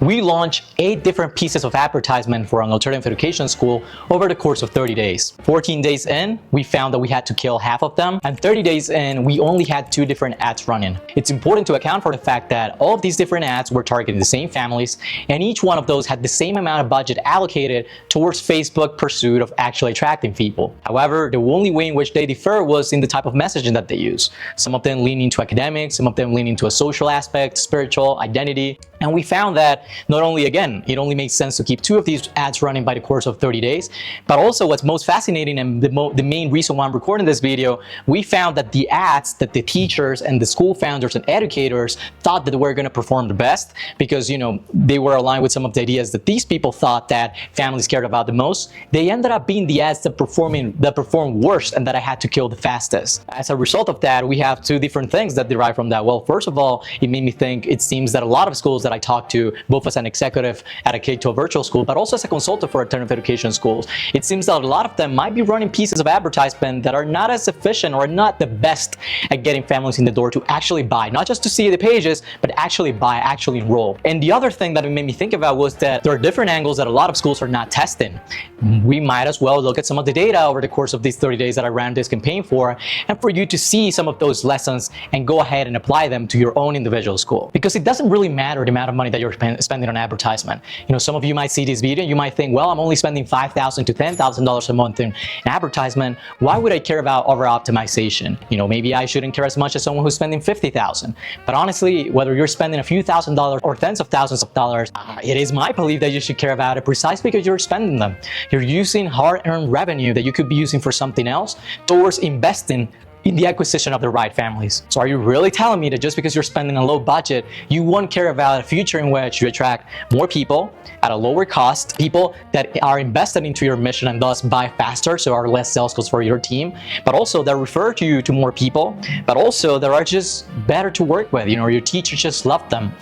We launched 8 different pieces of advertisement for an alternative education school over the course of 30 days. 14 days in, we found that we had to kill half of them, and 30 days in, we only had 2 different ads running. It's important to account for the fact that all of these different ads were targeting the same families, and each one of those had the same amount of budget allocated towards Facebook pursuit of actually attracting people. However, the only way in which they differ was in the type of messaging that they use. Some of them leaning to academics, some of them leaning to a social aspect, spiritual, identity. And we found that not only, again, it only makes sense to keep 2 of these ads running by the course of 30 days, but also what's most fascinating and the main reason why I'm recording this video, we found that the ads that the teachers and the school founders and educators thought that they were going to perform the best because, you know, they were aligned with some of the ideas that these people thought that families cared about the most. They ended up being the ads that performed worst and that I had to kill the fastest. As a result of that, we have 2 different things that derive from that. Well, first of all, it made me think it seems that a lot of schools that I talk to, both as an executive at a K-12 virtual school, but also as a consultant for alternative education schools, it seems that a lot of them might be running pieces of advertisement that are not as efficient or not the best at getting families in the door to actually buy, not just to see the pages, but actually buy, actually enroll. And the other thing that it made me think about was that there are different angles that a lot of schools are not testing. We might as well look at some of the data over the course of these 30 days that I ran this campaign for, and for you to see some of those lessons and go ahead and apply them to your own individual school. Because it doesn't really matter the amount of money that you're spending on advertisement. You know, some of you might see this video and you might think, well, I'm only spending $5,000 to $10,000 a month in advertisement. Why would I care about over optimization? You know, maybe I shouldn't care as much as someone who's spending $50,000. But honestly, whether you're spending a few $1,000s or tens of thousands of dollars, it is my belief that you should care about it precisely because you're spending them. You're using hard-earned revenue that you could be using for something else towards investing in the acquisition of the right families. So are you really telling me that just because you're spending a low budget, you won't care about a future in which you attract more people at a lower cost, people that are invested into your mission and thus buy faster, so are less sales calls for your team, but also that refer to you to more people, but also that are just better to work with, you know, your teachers just love them.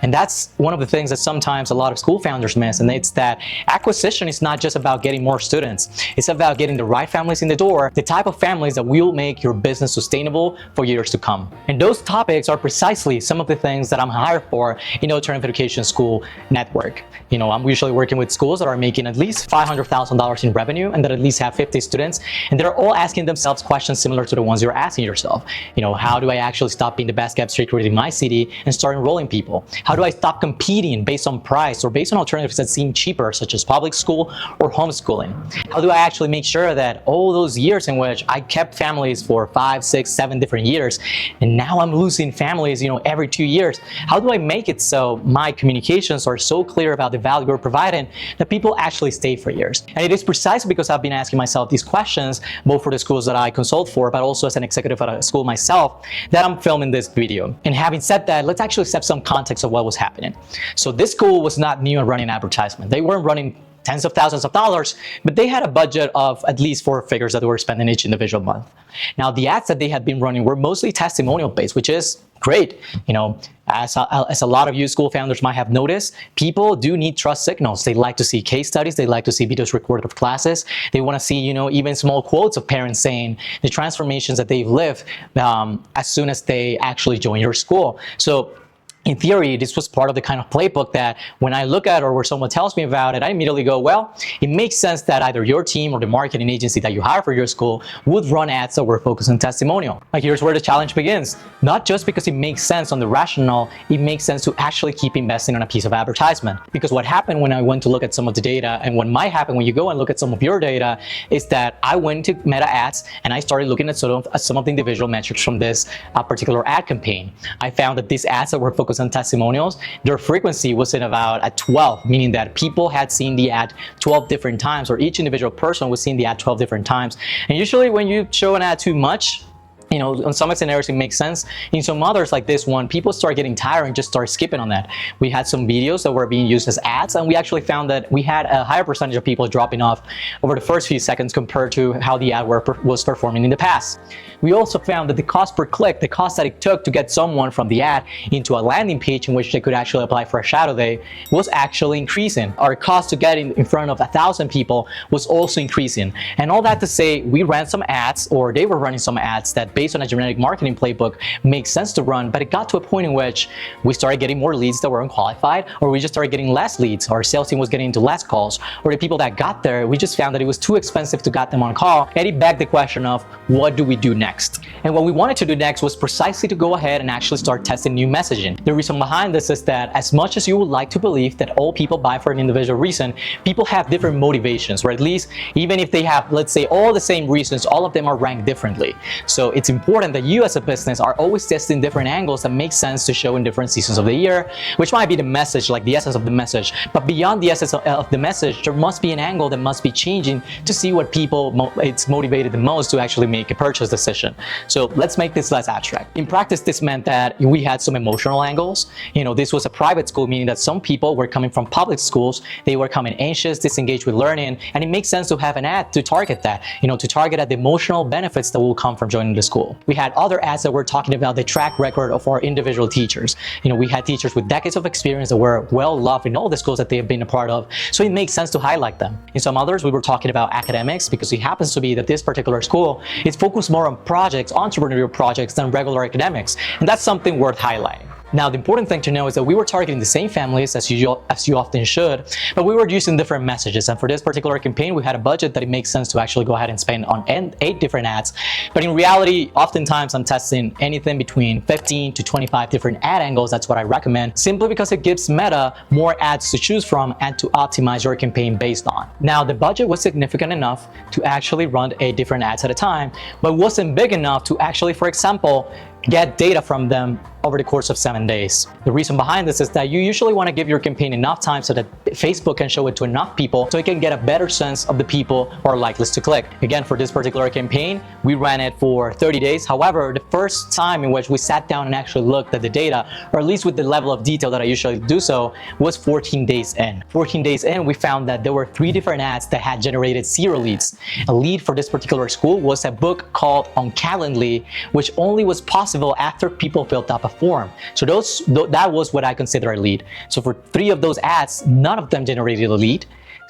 And that's one of the things that sometimes a lot of school founders miss, and it's that acquisition is not just about getting more students. It's about getting the right families in the door, the type of families that will make your business sustainable for years to come. And those topics are precisely some of the things that I'm hired for in the Alternative Education School Network. You know, I'm usually working with schools that are making at least $500,000 in revenue and that at least have 50 students, and they're all asking themselves questions similar to the ones you're asking yourself. You know, how do I actually stop being the best kept secret in my city and start enrolling people? How do I stop competing based on price or based on alternatives that seem cheaper, such as public school or homeschooling? How do I actually make sure that all those years in which I kept families for 5, 6, 7 different years, and now I'm losing families, you know, every 2 years? How do I make it so my communications are so clear about the value we're providing that people actually stay for years? And it is precisely because I've been asking myself these questions, both for the schools that I consult for, but also as an executive at a school myself, that I'm filming this video. And having said that, let's actually set some context of what was happening. So this school was not new at running advertisement. They weren't running tens of thousands of dollars, but they had a budget of at least 4 figures that they were spending each individual month. Now, the ads that they had been running were mostly testimonial based, which is great. You know, as a lot of you school founders might have noticed, people do need trust signals. They like to see case studies. They like to see videos recorded of classes. They want to see, you know, even small quotes of parents saying the transformations that they've lived as soon as they actually join your school. So in theory, this was part of the kind of playbook that when I look at or where someone tells me about it, I immediately go, well, it makes sense that either your team or the marketing agency that you hire for your school would run ads that were focused on testimonial. Like, here's where the challenge begins. Not just because it makes sense on the rational, it makes sense to actually keep investing on a piece of advertisement. Because what happened when I went to look at some of the data, and what might happen when you go and look at some of your data, is that I went to Meta Ads and I started looking at some of the individual metrics from this particular ad campaign. I found that these ads that were focused on testimonials, their frequency was in about at 12, meaning that people had seen the ad 12 different times, or each individual person was seeing the ad 12 different times. And usually when you show an ad too much, you know, on some scenarios it makes sense. In some others, like this one, people start getting tired and just start skipping on that. We had some videos that were being used as ads, and we actually found that we had a higher percentage of people dropping off over the first few seconds compared to how the ad was performing in the past. We also found that the cost per click, the cost that it took to get someone from the ad into a landing page in which they could actually apply for a shadow day, was actually increasing. Our cost to get in front of 1,000 people was also increasing. And all that to say, we ran some ads, or they were running some ads that based on a genetic marketing playbook makes sense to run, but it got to a point in which we started getting more leads that were unqualified, or we just started getting less leads. Our sales team was getting into less calls, or the people that got there, we just found that it was too expensive to get them on call, and it begged the question of what do we do next? And what we wanted to do next was precisely to go ahead and actually start testing new messaging. The reason behind this is that as much as you would like to believe that all people buy for an individual reason, people have different motivations, or at least even if they have, let's say, all the same reasons, all of them are ranked differently. So it's important that you as a business are always testing different angles that make sense to show in different seasons of the year, which might be the message, like the essence of the message. But beyond the essence of the message, there must be an angle that must be changing to see what people it's motivated the most to actually make a purchase decision. So let's make this less abstract. In practice, this meant that we had some emotional angles. This was a private school, meaning that some people were coming from public schools. They were coming anxious, disengaged with learning, and it makes sense to have an ad to target that, to target at the emotional benefits that will come from joining the school. We had other ads that were talking about the track record of our individual teachers. We had teachers with decades of experience that were well loved in all the schools that they have been a part of, so it makes sense to highlight them. In some others, we were talking about academics because it happens to be that this particular school is focused more on projects, entrepreneurial projects, than regular academics, and that's something worth highlighting. Now, the important thing to know is that we were targeting the same families as you often should, but we were using different messages. And for this particular campaign, we had a budget that it makes sense to actually go ahead and spend on 8 different ads. But in reality, oftentimes I'm testing anything between 15 to 25 different ad angles. That's what I recommend, simply because it gives Meta more ads to choose from and to optimize your campaign based on. Now, the budget was significant enough to actually run 8 different ads at a time, but wasn't big enough to actually, for example, get data from them over the course of 7 days. The reason behind this is that you usually want to give your campaign enough time so that Facebook can show it to enough people so it can get a better sense of the people who are likely to click. Again, for this particular campaign, we ran it for 30 days. However, the first time in which we sat down and actually looked at the data, or at least with the level of detail that I usually do so, was 14 days in. 14 days in, we found that there were 3 different ads that had generated 0 leads. A lead for this particular school was a book called On Calendly, which only was possible after people filled up a form. So that was what I consider a lead. So for 3 of those ads, none of them generated a lead.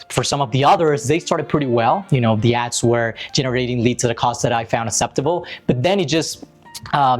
For some of the others, they started pretty well. The ads were generating leads at a cost that I found acceptable, but then it just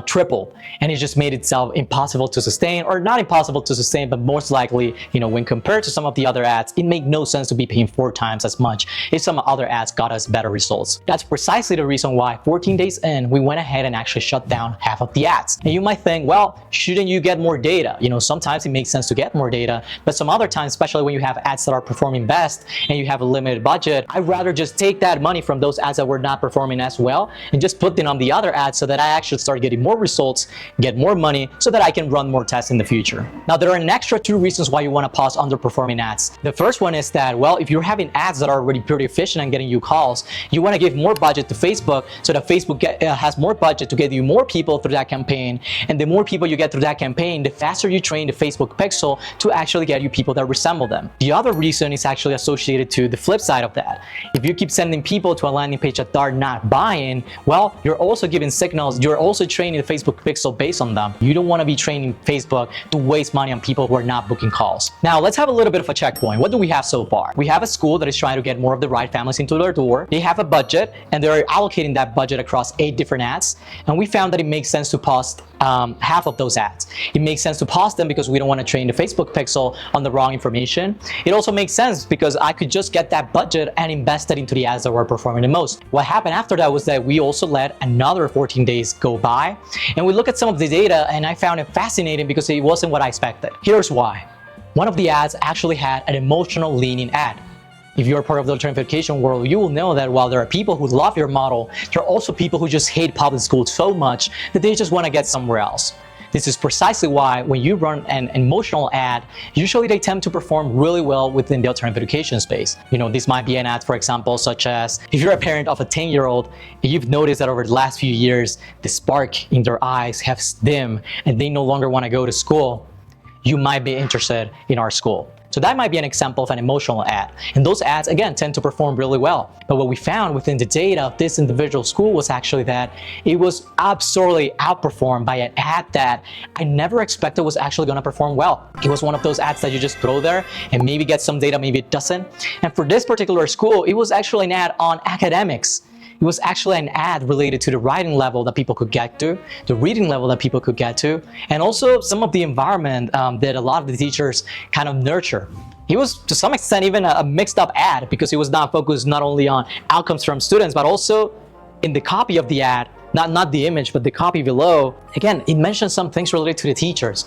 triple, and it just made itself impossible to sustain, or not impossible to sustain, but most likely, when compared to some of the other ads, it made no sense to be paying 4 times as much if some other ads got us better results. That's precisely the reason why 14 days in, we went ahead and actually shut down half of the ads. And you might think, well, shouldn't you get more data? Sometimes it makes sense to get more data, but some other times, especially when you have ads that are performing best and you have a limited budget, I'd rather just take that money from those ads that were not performing as well and just put them on the other ads so that I actually start getting more results, get more money, so that I can run more tests in the future. Now, there are an extra 2 reasons why you want to pause underperforming ads. The first one is that, well, if you're having ads that are already pretty efficient and getting you calls, you want to give more budget to Facebook so that Facebook has more budget to get you more people through that campaign. And the more people you get through that campaign, the faster you train the Facebook pixel to actually get you people that resemble them. The other reason is actually associated to the flip side of that. If you keep sending people to a landing page that are not buying, well, you're also giving signals, you're also training the Facebook pixel based on them. You don't want to be training Facebook to waste money on people who are not booking calls. Now, let's have a little bit of a checkpoint. What do we have so far? We have a school that is trying to get more of the right families into their door. They have a budget, and they're allocating that budget across 8 different ads. And we found that it makes sense to pause half of those ads. It makes sense to pause them because we don't want to train the Facebook pixel on the wrong information. It also makes sense because I could just get that budget and invest it into the ads that were performing the most. What happened after that was that we also let another 14 days go by, and we look at some of the data, and I found it fascinating because it wasn't what I expected. Here's why. One of the ads actually had an emotional leaning ad. If you're part of the alternative education world, you will know that while there are people who love your model, there are also people who just hate public schools so much that they just want to get somewhere else. This is precisely why when you run an emotional ad, usually they tend to perform really well within the alternative education space. This might be an ad, for example, such as if you're a parent of a 10-year-old, and you've noticed that over the last few years, the spark in their eyes has dimmed and they no longer want to go to school, you might be interested in our school. So that might be an example of an emotional ad. And those ads, again, tend to perform really well. But what we found within the data of this individual school was actually that it was absurdly outperformed by an ad that I never expected was actually going to perform well. It was one of those ads that you just throw there and maybe get some data, maybe it doesn't. And for this particular school, it was actually an ad on academics. It was actually an ad related to the writing level that people could get to, the reading level that people could get to, and also some of the environment that a lot of the teachers kind of nurture. It was to some extent even a mixed up ad because it was not focused not only on outcomes from students, but also in the copy of the ad, not the image, but the copy below. Again, it mentioned some things related to the teachers.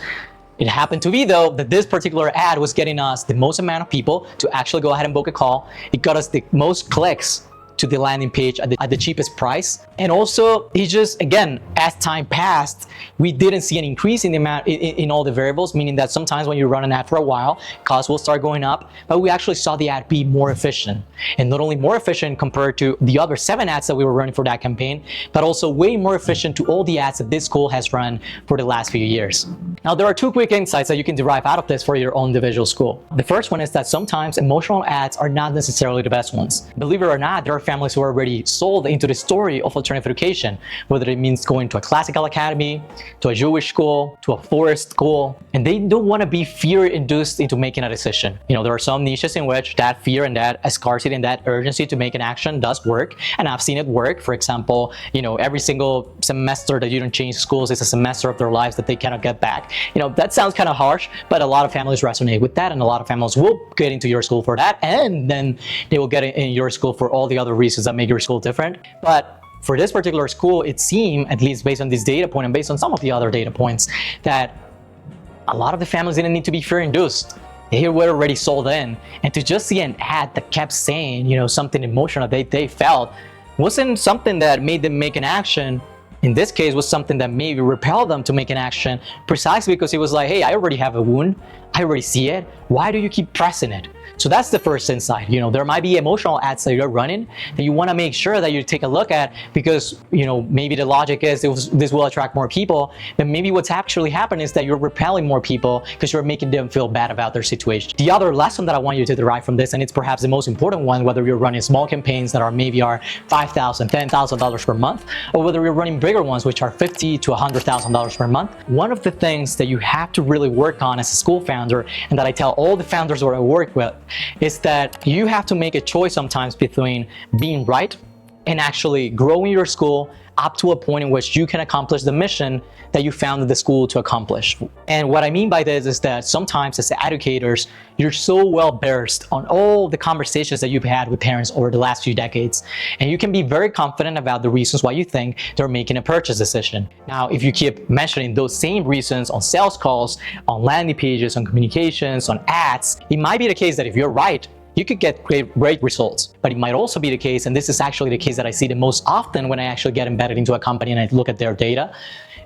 It happened to be though that this particular ad was getting us the most amount of people to actually go ahead and book a call. It got us the most clicks to the landing page at the cheapest price. And also, it just, again, as time passed, we didn't see an increase in the amount in all the variables, meaning that sometimes when you run an ad for a while, costs will start going up, but we actually saw the ad be more efficient. And not only more efficient compared to the other 7 ads that we were running for that campaign, but also way more efficient to all the ads that this school has run for the last few years. Now, there are 2 quick insights that you can derive out of this for your own individual school. The first one is that sometimes emotional ads are not necessarily the best ones. Believe it or not, there are families who are already sold into the story of alternative education, whether it means going to a classical academy, to a Jewish school, to a forest school, and they don't want to be fear-induced into making a decision. You know, there are some niches in which that fear and that scarcity and that urgency to make an action does work, and I've seen it work. For example, you know, every single semester that you don't change schools is a semester of their lives that they cannot get back. You know, that sounds kind of harsh, but a lot of families resonate with that, and a lot of families will get into your school for that, and then they will get in your school for all the other reasons that make your school different. But for this particular school, it seemed, at least based on this data point and based on some of the other data points, that a lot of the families didn't need to be fear-induced. They were already sold in. And to just see an ad that kept saying, you know, something emotional they felt wasn't something that made them make an action. In this case, was something that maybe repelled them to make an action, precisely because it was like, hey, I already have a wound. I already see it. Why do you keep pressing it? So that's the first insight. You know, there might be emotional ads that you're running that you want to make sure that you take a look at because, you know, maybe the logic is this will attract more people, but maybe what's actually happening is that you're repelling more people because you're making them feel bad about their situation. The other lesson that I want you to derive from this, and it's perhaps the most important one, whether you're running small campaigns that are maybe $5,000, $10,000 per month, or whether you're running bigger ones, which are $50,000 to $100,000 per month, one of the things that you have to really work on as a school founder, and that I tell all the founders who I work with, is that you have to make a choice sometimes between being right and actually growing your school up to a point in which you can accomplish the mission that you founded the school to accomplish. And what I mean by this is that sometimes as educators, you're so well versed on all the conversations that you've had with parents over the last few decades, and you can be very confident about the reasons why you think they're making a purchase decision. Now, if you keep mentioning those same reasons on sales calls, on landing pages, on communications, on ads, it might be the case that if you're right, you could get great results. But it might also be the case, and this is actually the case that I see the most often when I actually get embedded into a company and I look at their data,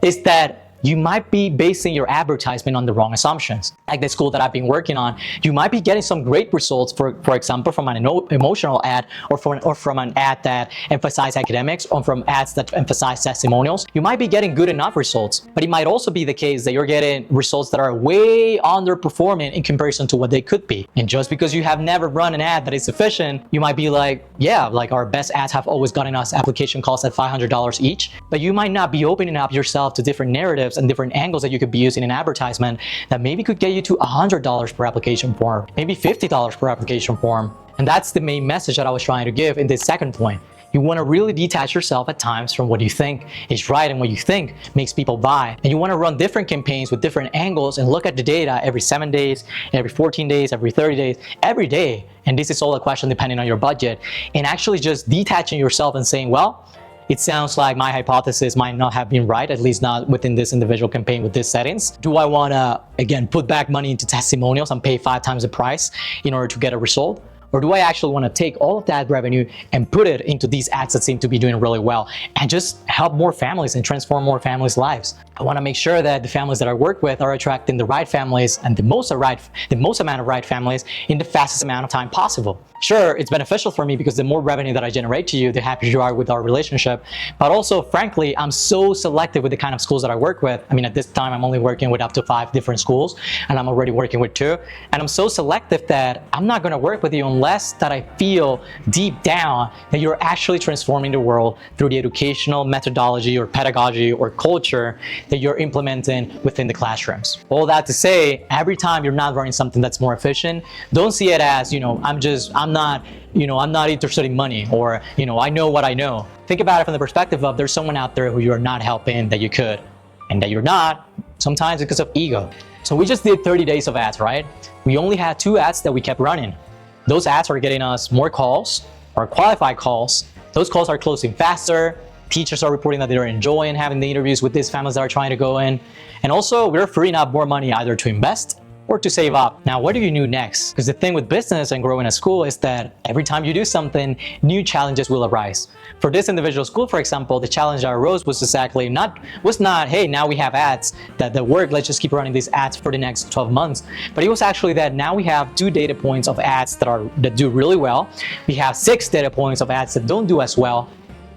is that you might be basing your advertisement on the wrong assumptions. Like the school that I've been working on, you might be getting some great results, for example, from an emotional ad or from an ad that emphasizes academics or from ads that emphasize testimonials. You might be getting good enough results, but it might also be the case that you're getting results that are way underperforming in comparison to what they could be. And just because you have never run an ad that is efficient, you might be like, yeah, like our best ads have always gotten us application costs at $500 each, but you might not be opening up yourself to different narratives and different angles that you could be using in advertisement that maybe could get you to $100 per application form, maybe $50 per application form. And that's the main message that I was trying to give in this second point. You want to really detach yourself at times from what you think is right and what you think makes people buy. And you want to run different campaigns with different angles and look at the data every 7 days, every 14 days, every 30 days, every day. And this is all a question depending on your budget. And actually just detaching yourself and saying, well, it sounds like my hypothesis might not have been right, at least not within this individual campaign with these settings. Do I want to, again, put back money into testimonials and pay 5 times the price in order to get a result? Or do I actually want to take all of that revenue and put it into these ads that seem to be doing really well and just help more families and transform more families' lives? I want to make sure that the families that I work with are attracting the right families and the most amount of right families in the fastest amount of time possible. Sure, it's beneficial for me because the more revenue that I generate to you, the happier you are with our relationship. But also, frankly, I'm so selective with the kind of schools that I work with. I mean, at this time, I'm only working with up to 5 different schools, and I'm already working with 2. And I'm so selective that I'm not going to work with you unless that I feel deep down that you're actually transforming the world through the educational methodology or pedagogy or culture that you're implementing within the classrooms. All that to say, every time you're not running something that's more efficient, don't see it as, I'm not interested in money, or, I know what I know. Think about it from the perspective of there's someone out there who you're not helping that you could, and that you're not, sometimes because of ego. So we just did 30 days of ads, right? We only had 2 ads that we kept running. Those ads are getting us more calls, or qualified calls. Those calls are closing faster. Teachers are reporting that they're enjoying having the interviews with these families that are trying to go in. And also, we're freeing up more money either to invest or to save up. Now, what do you do next? Because the thing with business and growing a school is that every time you do something, new challenges will arise. For this individual school, for example, the challenge that arose was exactly not, hey, now we have ads that work, let's just keep running these ads for the next 12 months. But it was actually that now we have 2 data points of ads that do really well. We have 6 data points of ads that don't do as well.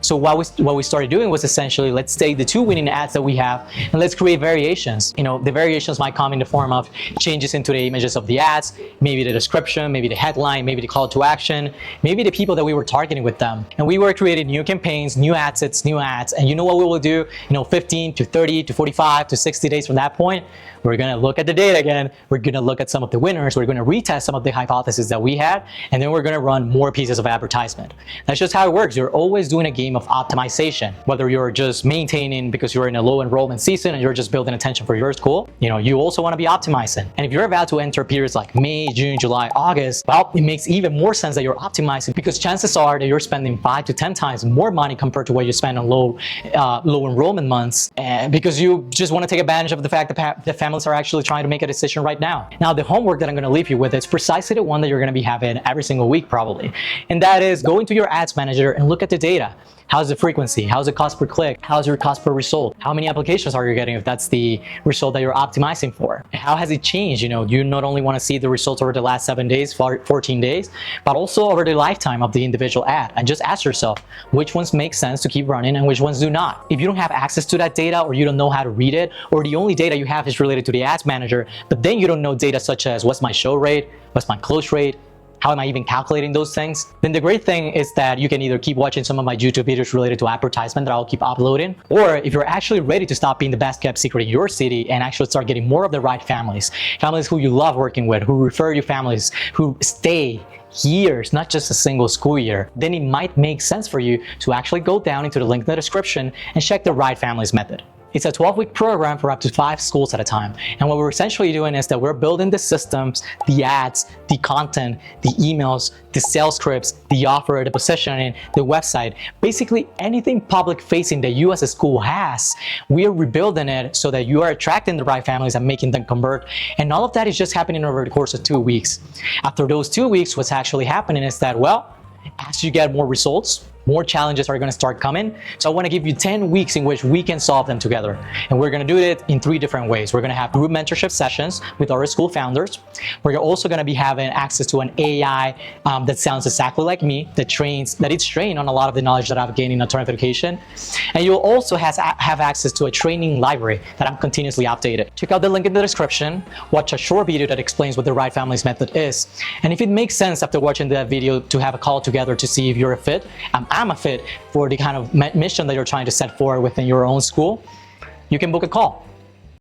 So what we started doing was essentially, let's take the 2 winning ads that we have and let's create variations. The variations might come in the form of changes into the images of the ads, maybe the description, maybe the headline, maybe the call to action, maybe the people that we were targeting with them. And we were creating new campaigns, new ad sets, new ads. And you know what we will do? 15 to 30 to 45 to 60 days from that point, we're gonna look at the data again. We're gonna look at some of the winners. We're gonna retest some of the hypotheses that we had, and then we're gonna run more pieces of advertisement. That's just how it works. You're always doing a game of optimization. Whether you're just maintaining because you're in a low enrollment season and you're just building attention for your school, you also wanna be optimizing. And if you're about to enter periods like May, June, July, August, well, it makes even more sense that you're optimizing, because chances are that you're spending 5 to 10 times more money compared to what you spend on low enrollment months, because you just wanna take advantage of the fact that the families are actually trying to make a decision right now. Now, the homework that I'm going to leave you with is precisely the one that you're going to be having every single week probably. And that is go into your ads manager and look at the data. How's the frequency? How's the cost per click? How's your cost per result? How many applications are you getting if that's the result that you're optimizing for? How has it changed? You not only want to see the results over the last 7 days, 14 days, but also over the lifetime of the individual ad. And just ask yourself, which ones make sense to keep running and which ones do not? If you don't have access to that data, or you don't know how to read it, or the only data you have is related to the ads manager, but then you don't know data such as what's my show rate, what's my close rate, how am I even calculating those things? Then the great thing is that you can either keep watching some of my YouTube videos related to advertisement that I'll keep uploading, or if you're actually ready to stop being the best kept secret in your city and actually start getting more of the right families who you love working with, who refer you, families who stay years, not just a single school year, then it might make sense for you to actually go down into the link in the description and check the right families method. It's a 12-week program for up to 5 schools at a time. And what we're essentially doing is that we're building the systems, the ads, the content, the emails, the sales scripts, the offer, the positioning, the website, basically anything public facing that you as a school has. We are rebuilding it so that you are attracting the right families and making them convert. And all of that is just happening over the course of 2 weeks. After those 2 weeks, what's actually happening is that, well, as you get more results, more challenges are going to start coming. So I want to give you 10 weeks in which we can solve them together. And we're going to do it in 3 different ways. We're going to have group mentorship sessions with our school founders. We're also going to be having access to an AI that sounds exactly like me, that it's trained on a lot of the knowledge that I've gained in alternative education. And you'll also have access to a training library that I'm continuously updated. Check out the link in the description. Watch a short video that explains what the right families method is. And if it makes sense after watching that video to have a call together to see if you're a fit, I'm a fit for the kind of mission that you're trying to set forward within your own school, you can book a call.